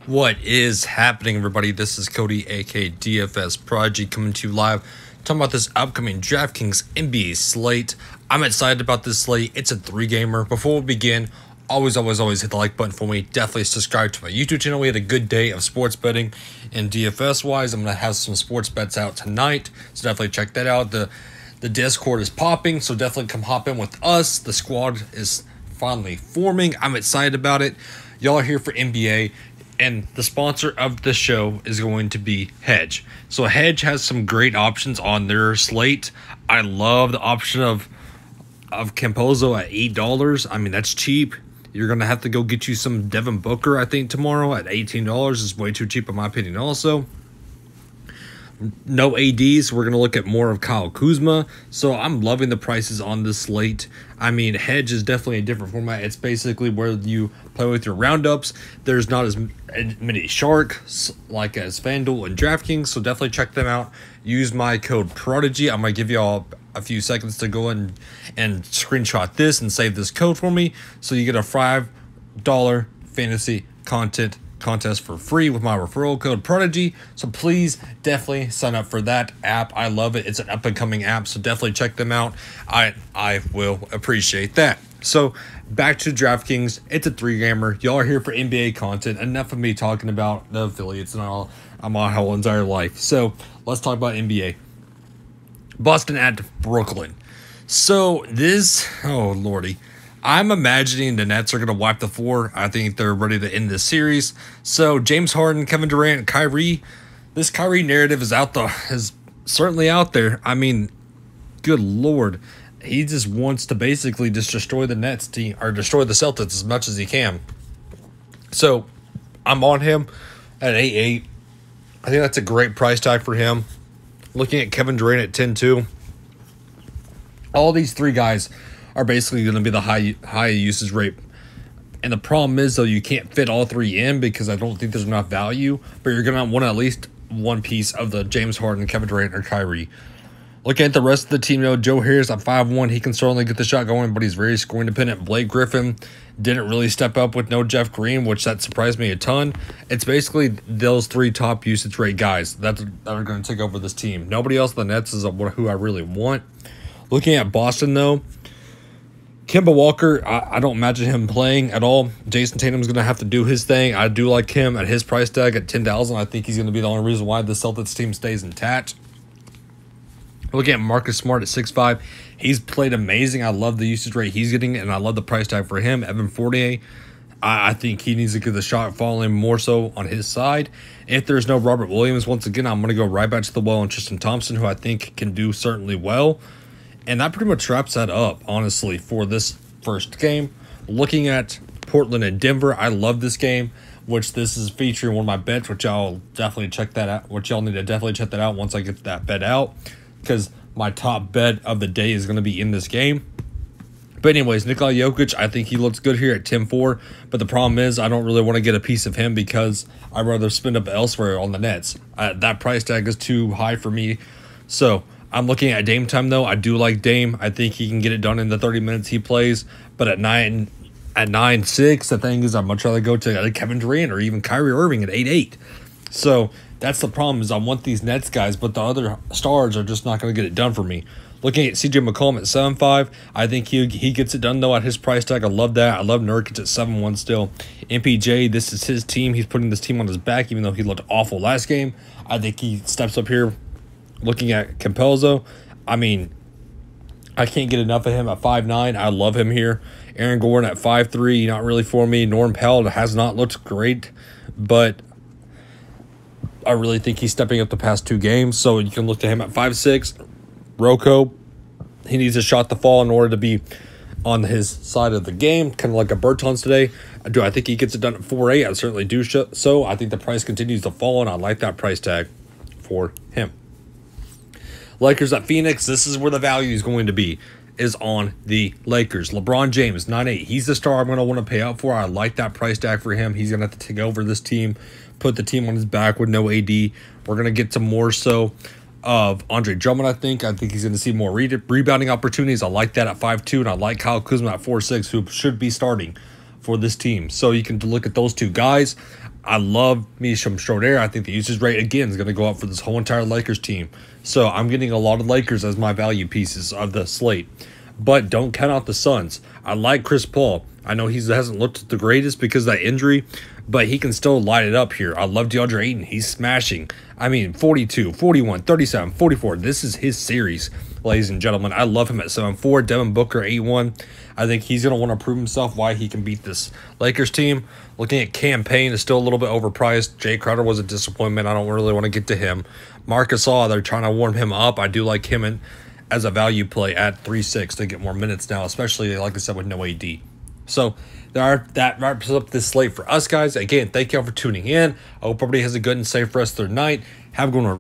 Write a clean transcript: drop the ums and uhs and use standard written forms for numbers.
What is happening, everybody? This is Cody, aka DFS Prodigy, coming to you live, talking about this upcoming DraftKings NBA slate. I'm excited about this slate. It's a three-gamer. Before we begin, always hit the like button for me. Definitely subscribe to my YouTube channel. We had a good day of sports betting and DFS-wise. I'm going to have some sports bets out tonight, so definitely check that out. The Discord is popping, so definitely come hop in with us. The squad is finally forming. I'm excited about it. Y'all are here for NBA. And the sponsor of the show is going to be Hedge. So Hedge has some great options on their slate. I love the option of Campozo at $8. I mean, that's cheap. You're going to have to go get you some Devin Booker, I think, tomorrow at $18. Is way too cheap in my opinion also. No ADs. We're going to look at more of Kyle Kuzma. So I'm loving the prices on this slate. I mean, Hedge is definitely a different format. It's basically where you play with your roundups. There's not as many sharks like as FanDuel and DraftKings. So definitely check them out. Use my code Prodigy. I'm going to give you all a few seconds to go in and screenshot this and save this code for me. So you get a $5 fantasy contest for free with my referral code Prodigy. So please definitely sign up for that app. I love it. It's an up and coming app, so definitely check them out. I will appreciate that. So back to DraftKings. It's a three-gamer. Y'all are here for NBA content. Enough of me talking about the affiliates and all my whole entire life. So let's talk about NBA. Boston at Brooklyn. So this, oh lordy, I'm imagining the Nets are going to wipe the floor. I think they're ready to end this series. So James Harden, Kevin Durant, Kyrie. This Kyrie narrative is certainly out there. I mean, good Lord. He just wants to basically just destroy the Nets team or destroy the Celtics as much as he can. So I'm on him at 8-8. I think that's a great price tag for him. Looking at Kevin Durant at 10-2. All these three guys are basically going to be the high usage rate. And the problem is, though, you can't fit all three in because I don't think there's enough value. But you're going to want at least one piece of the James Harden, Kevin Durant, or Kyrie. Looking at the rest of the team, though, Joe Harris at 5-1. He can certainly get the shot going, but he's very scoring dependent. Blake Griffin didn't really step up with no Jeff Green, which that surprised me a ton. It's basically those three top usage rate guys that are going to take over this team. Nobody else on the Nets is who I really want. Looking at Boston, though, Kemba Walker, I don't imagine him playing at all. Jason Tatum's going to have to do his thing. I do like him at his price tag at $10,000. I think he's going to be the only reason why the Celtics team stays intact. Looking at Marcus Smart at 6'5", he's played amazing. I love the usage rate he's getting, and I love the price tag for him. Evan Fournier, I think he needs to get the shot falling more so on his side. If there's no Robert Williams, once again, I'm going to go right back to the well on Tristan Thompson, who I think can do certainly well. And that pretty much wraps that up, honestly, for this first game. Looking at Portland and Denver, I love this game, which this is featuring one of my bets, which I'll definitely check that out. Which y'all need to definitely check that out once I get that bet out, because my top bet of the day is going to be in this game. But anyways, Nikola Jokic, I think he looks good here at 10-4. But the problem is I don't really want to get a piece of him because I'd rather spend up elsewhere on the Nets. That price tag is too high for me. So I'm looking at Dame time, though. I do like Dame. I think he can get it done in the 30 minutes he plays. But at 9-6, the thing is I'd much rather go to Kevin Durant or even Kyrie Irving at 8-8. So that's the problem is I want these Nets guys, but the other stars are just not going to get it done for me. Looking at CJ McCollum at 7-5, I think he gets it done, though, at his price tag. I love that. I love Nurkic at 7-1 still. MPJ, this is his team. He's putting this team on his back, even though he looked awful last game. I think he steps up here. Looking at Campazzo, I mean, I can't get enough of him at 5'9". I love him here. Aaron Gordon at 5'3", not really for me. Norm Powell has not looked great, but I really think he's stepping up the past two games. So you can look to him at 5'6". Rocco, he needs a shot to fall in order to be on his side of the game, kind of like a Bertans today. Do I think he gets it done at 4'8"? I certainly do so. I think the price continues to fall, and I like that price tag for him. Lakers at Phoenix, this is where the value is going to be, is on the Lakers. LeBron James, 9-8. He's the star I'm going to want to pay out for. I like that price tag for him. He's going to have to take over this team, put the team on his back with no AD. We're going to get some more so of Andre Drummond, I think. I think he's going to see more rebounding opportunities. I like that at 5'2", and I like Kyle Kuzma at 4'6", who should be starting for this team. So you can look at those two guys. I love me some Schroeder. I think the usage rate, again, is going to go up for this whole entire Lakers team. So I'm getting a lot of Lakers as my value pieces of the slate. But don't count out the Suns. I like Chris Paul. I know he hasn't looked the greatest because of that injury, but he can still light it up here. I love DeAndre Ayton. He's smashing. I mean, 42, 41, 37, 44. This is his series, ladies and gentlemen. I love him at 7-4. Devin Booker, 8-1. I think he's going to want to prove himself why he can beat this Lakers team. Looking at campaign, is still a little bit overpriced. Jay Crowder was a disappointment. I don't really want to get to him. Marc Gasol, they're trying to warm him up. I do like him as a value play at 3-6 to get more minutes now, especially, like I said, with no AD. So that wraps up this slate for us, guys. Again, thank you all for tuning in. I hope everybody has a good and safe rest of their night. Have a good one.